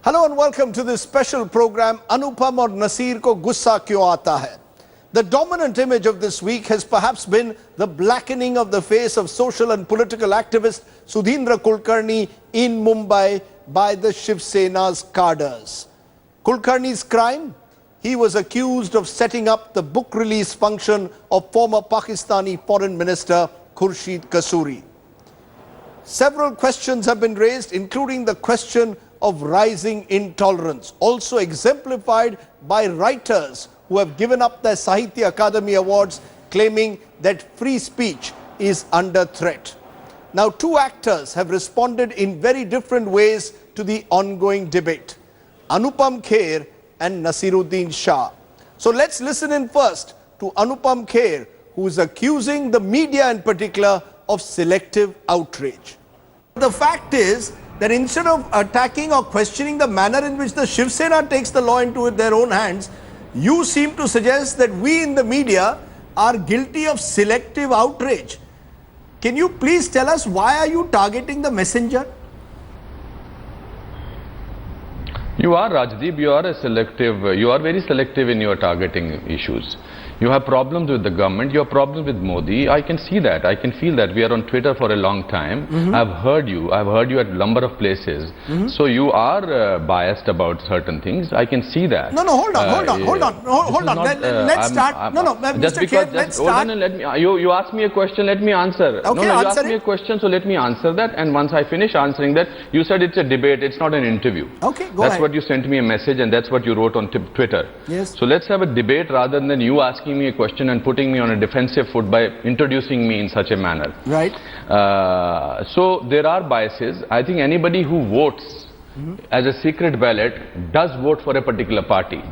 Hello and welcome to this special program, Anupam और नसीर को गुस्सा क्यों आता है? The dominant image of this week has perhaps been the blackening of the face of social and political activist Sudhindra Kulkarni in Mumbai by the Shiv Sena's cadres. Kulkarni's crime? He was accused of setting up the book release function of former Pakistani Foreign Minister Khurshid Kasuri. Several questions have been raised, including the question of rising intolerance, also exemplified by writers who have given up their Sahitya Akademi awards, claiming that free speech is under threat. Now, two actors have responded in very different ways to the ongoing debate: Anupam Kher and Naseeruddin Shah. So let's listen in first to Anupam Kher, who is accusing the media in particular of selective outrage. The fact is that instead of attacking or questioning the manner in which the Shiv Sena takes the law into their own hands, you seem to suggest that we in the media are guilty of selective outrage. Can you please tell us, why are you targeting the messenger? You are, Rajdeep, you are very selective in your targeting issues. You have problems with the government, you have problems with Modi. I can see that, I can feel that. We are on Twitter for a long time. I've heard you at a number of places. So you are biased about certain things. I can see that. No, hold on. Let's start. Mr. Kher, let's start. You asked me a question, let me answer. Okay, you asked me a question, so let me answer that. And once I finish answering that, you said it's a debate, it's not an interview. Okay, go ahead. That's what you sent me a message, and that's what you wrote on Twitter. Yes. So let's have a debate rather than you asking me a question and putting me on a defensive foot by introducing me in such a manner. Right. So there are biases. I think anybody who votes as a secret ballot does vote for a particular party.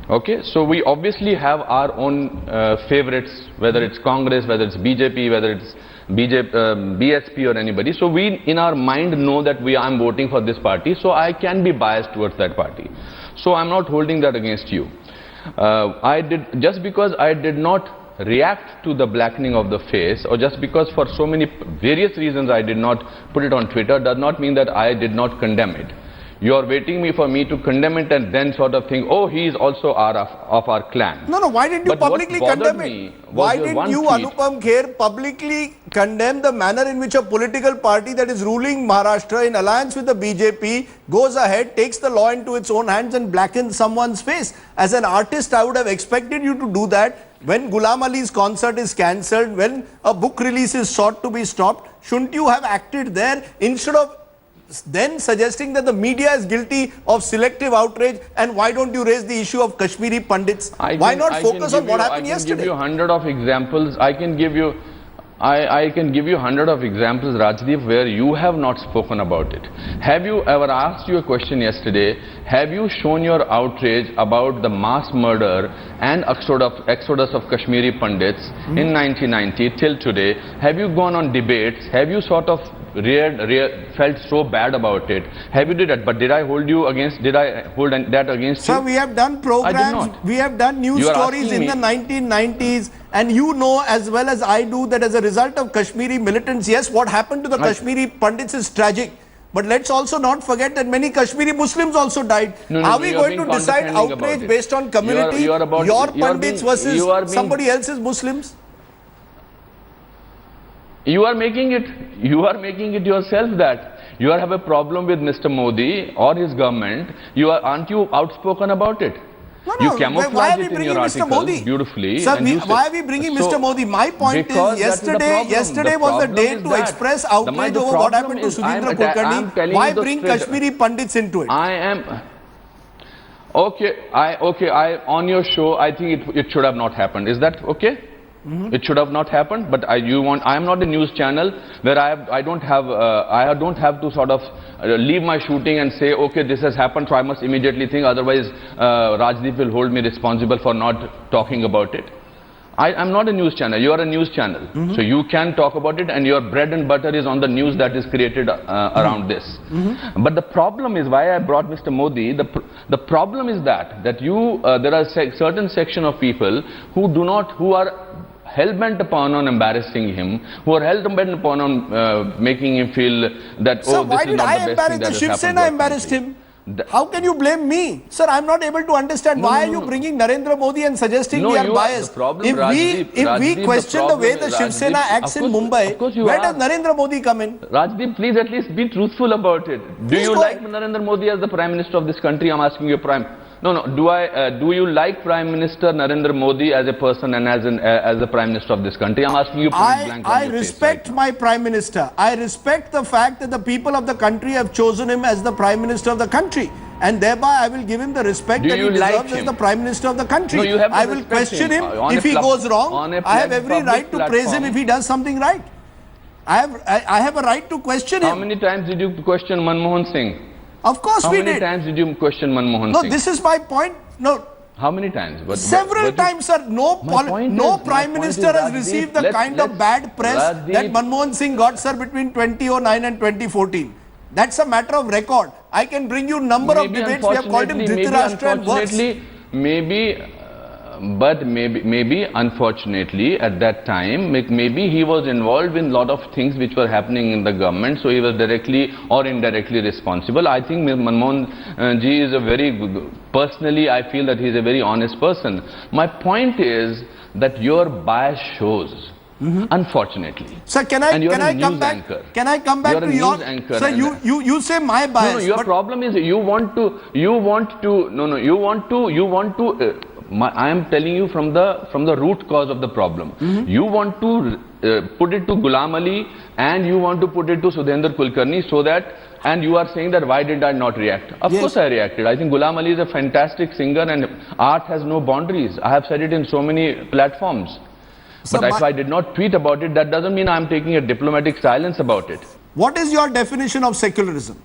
Okay, so we obviously have our own favorites, whether it's Congress, whether it's BJP, whether it's BSP or anybody. So we in our mind know that I'm voting for this party, so I can be biased towards that party. So I'm not holding that against you. Just because I did not react to the blackening of the face, or just because for so many various reasons I did not put it on Twitter, does not mean that I did not condemn it. You are waiting for me to condemn it and then sort of think, oh, he is also of our clan. No, why didn't you publicly condemn it? Why didn't you, Anupam Kher, publicly condemn the manner in which a political party that is ruling Maharashtra in alliance with the BJP goes ahead, takes the law into its own hands and blackens someone's face? As an artist, I would have expected you to do that. When Ghulam Ali's concert is cancelled, when a book release is sought to be stopped, shouldn't you have acted there instead of then suggesting that the media is guilty of selective outrage? And why don't you raise the issue of Kashmiri Pandits? Why not focus on what happened yesterday? I can give you 100 of examples. I can give you 100 of examples, Rajdeep, where you have not spoken about it. Have you ever asked you a question yesterday? Have you shown your outrage about the mass murder and exodus of Kashmiri Pandits in 1990 till today? Have you gone on debates? Have you sort of felt so bad about it? Have you did that? But did I hold that against you? Sir, we have done programs, we have done news stories in the 1990s, and you know as well as I do that as a result of Kashmiri militants, yes, what happened to the Kashmiri Pandits is tragic. But let's also not forget that many Kashmiri Muslims also died. Are we going to decide outrage based on community, your Pandits versus somebody else's Muslims? You are making it yourself that you have a problem with Mr. Modi or his government. Aren't you outspoken about it? No, you camouflage it in your article beautifully. Sir, why are we bringing Mr. Modi? My point is, yesterday was the day to express outrage over what happened to Sudhindra Kulkarni. Why bring Kashmiri Pandits into it? On your show, I think it should have not happened. Is that okay? It should have not happened, but I am not a news channel where I don't have to sort of leave my shooting and say, okay, this has happened, so I must immediately think, otherwise Rajdeep will hold me responsible for not talking about it. I am not a news channel, you are a news channel. So you can talk about it, and your bread and butter is on the news that is created around this. But the problem is, why I brought Mr. Modi, the problem is that there are certain section of people who are hell-bent upon embarrassing him, who are hell-bent upon making him feel that, so oh, this is not the best thing that has happened. Shiv Sena embarrassed him? How can you blame me? Sir, I'm not able to understand why are you bringing Narendra Modi and suggesting we are biased. If we question the way the Shiv Sena acts in Mumbai, where does Narendra Modi come in? Rajdeep, please at least be truthful about it. Do you like Narendra Modi as the Prime Minister of this country? I'm asking you, do you like Prime Minister Narendra Modi as a person and as the Prime Minister of this country? I'm asking you. I respect my Prime Minister. I respect the fact that the people of the country have chosen him as the Prime Minister of the country, and thereby I will give him the respect that he deserves as the Prime Minister of the country. No, I will question him if he goes wrong. I have every right to praise him if he does something right. I have a right to question him. How many times did you question Manmohan Singh? Of course we did. How many times did you question Manmohan Singh? No, this is my point. No. How many times? Several times, sir. No Prime Minister has received the kind of bad press that Manmohan Singh got, sir, between 2009 and 2014. That's a matter of record. I can bring you number of debates. We have called him Dhritarashtra and worse. Maybe unfortunately at that time, maybe he was involved in a lot of things which were happening in the government, so he was directly or indirectly responsible. I think Manmohan ji is a personally I feel that he is a very honest person. My point is that your bias shows. Unfortunately. Sir, can I come back? Can I come back to your anchor? Sir, you say my bias. No, your problem is you want to I am telling you from the root cause of the problem. You want to put it to Ghulam Ali and you want to put it to Sudhendra Kulkarni so that, and you are saying that why did I not react? Of course I reacted. I think Ghulam Ali is a fantastic singer and art has no boundaries. I have said it in so many platforms. But if I did not tweet about it, that doesn't mean I am taking a diplomatic silence about it. What is your definition of secularism?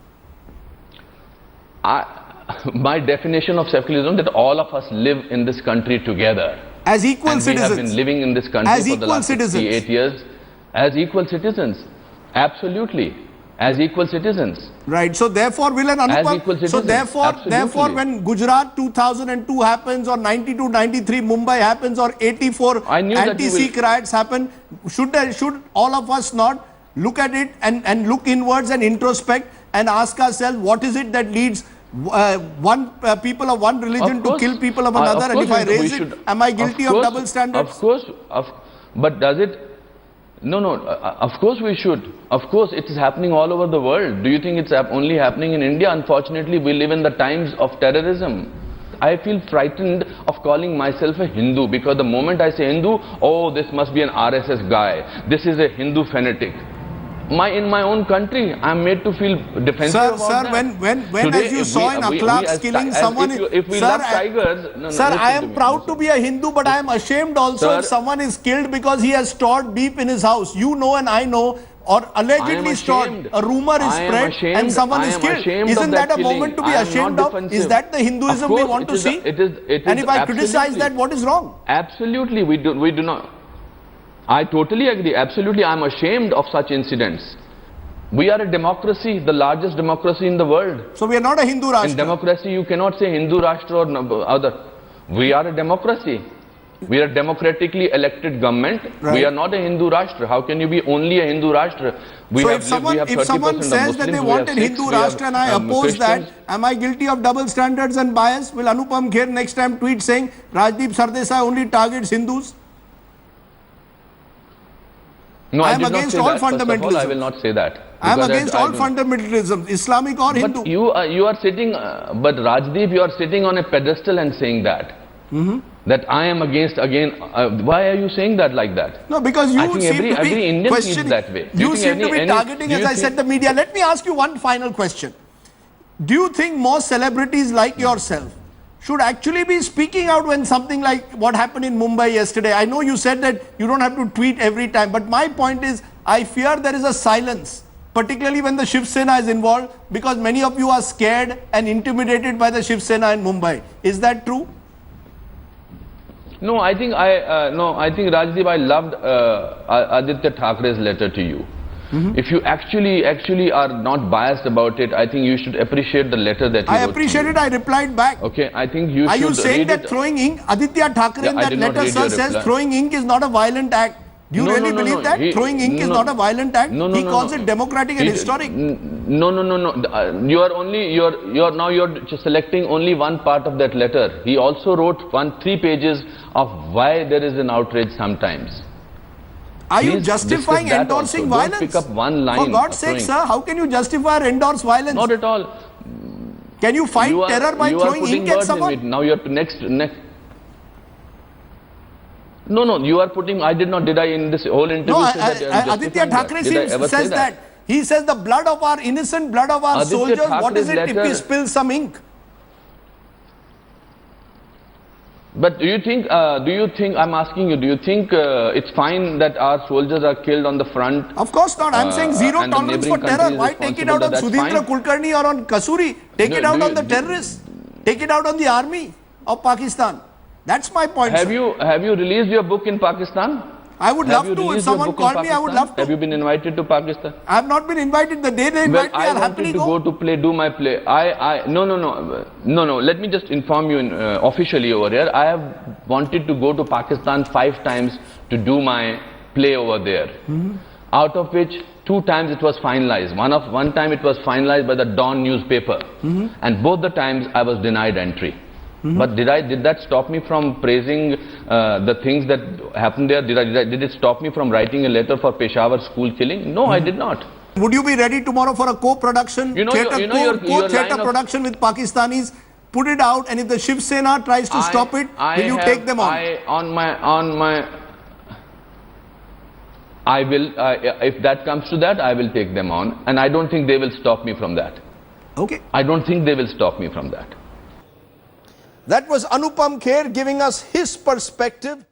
My definition of secularism that all of us live in this country together. As equal citizens. We have been living in this country for the last 68 years. As equal citizens. Absolutely. As equal citizens. Right. So therefore, will an Anupam, so therefore when Gujarat 2002 happens or 92, 93 Mumbai happens or 84 anti-Sikh riots happen, should all of us not look at it and look inwards and introspect and ask ourselves what is it that leads people of one religion to kill people of another, and if I raise it, am I guilty of double standards? Of course, but does it? No, of course we should. Of course it is happening all over the world. Do you think it's only happening in India? Unfortunately, we live in the times of terrorism. I feel frightened of calling myself a Hindu because the moment I say Hindu, oh, this must be an RSS guy. This is a Hindu fanatic. In my own country, I am made to feel defensive about that. When as you saw in Akhlaq's killing someone... If we love tigers... Sir, I am proud to be a Hindu, but I am ashamed also if someone is killed because he has stored beef in his house. You know and I know, or allegedly stored. A rumor is spread and someone is killed. Isn't that a moment to be ashamed of? Is that the Hinduism we want to see? And if I criticize that, what is wrong? Absolutely, we do not... I totally agree. Absolutely, I am ashamed of such incidents. We are a democracy, the largest democracy in the world. So we are not a Hindu Rashtra. In democracy, you cannot say Hindu Rashtra or other. We are a democracy. We are a democratically elected government. Right. We are not a Hindu Rashtra. How can you be only a Hindu Rashtra? So if someone says that they want a Hindu Rashtra and I oppose that, am I guilty of double standards and bias? Will Anupam Kher next time tweet saying Rajdeep Sardesai only targets Hindus? No, I am against all fundamentalism. I will not say that. I am against all fundamentalism, Islamic or Hindu. But you are sitting, but Rajdeep, you are sitting on a pedestal and saying that. That I am against again. Why are you saying that like that? No, because you seem to be every Indian feels that way. You seem to be targeting, as I said, the media. Let me ask you one final question. Do you think more celebrities like yourself should actually be speaking out when something like what happened in Mumbai yesterday? I know you said that you don't have to tweet every time, but my point is, I fear there is a silence, particularly when the Shiv Sena is involved, because many of you are scared and intimidated by the Shiv Sena in Mumbai. Is that true? No, I think Rajdeep, I loved Aditya Thackeray's letter to you. If you actually are not biased about it, I think you should appreciate the letter that you wrote. I appreciate it. I replied back. Okay, I think you should. Are you saying that throwing ink, Aditya Thackeray in that letter, sir, says throwing ink is not a violent act? Do you really believe that? Throwing ink is not a violent act? He calls it democratic and historic. No. You're just selecting only one part of that letter. He also wrote 3 pages of why there is an outrage sometimes. Are you Please justifying discuss that endorsing also. violence? Don't pick up one line. For God's sake, sir, how can you justify or endorse violence? Not at all. Can you fight terror by throwing ink at someone? Now you're next. No, you are putting, did I in this whole interview No, say that Aditya Thackeray says that. He says the blood of our innocent blood of our soldiers, what is it if we spill some ink? But do you think, I'm asking you, do you think it's fine that our soldiers are killed on the front? Of course not. I'm saying zero tolerance for terror. Why take it out on Sudhindra Kulkarni or on Kasuri? Take it out on the terrorists. Take it out on the army of Pakistan. That's my point. Have you released your book in Pakistan? I would love to. If someone called me, I would love to. Have you been invited to Pakistan? I have not been invited. The day they invite me, I'll happily go. I wanted to go to do my play. No. Let me just inform you officially over here. I have wanted to go to Pakistan 5 times to do my play over there. Out of which 2 times it was finalized. One time it was finalized by the Dawn newspaper, and both the times I was denied entry. But did that stop me from praising the things that happened there? Did it stop me from writing a letter for Peshawar school killing? No, I did not. Would you be ready tomorrow for a co-production, co-theatre production with Pakistanis? Put it out, and if the Shiv Sena tries to stop it, will you take them on? I will, if that comes to that, I will take them on, and I don't think they will stop me from that. Okay. I don't think they will stop me from that. That was Anupam Kher giving us his perspective.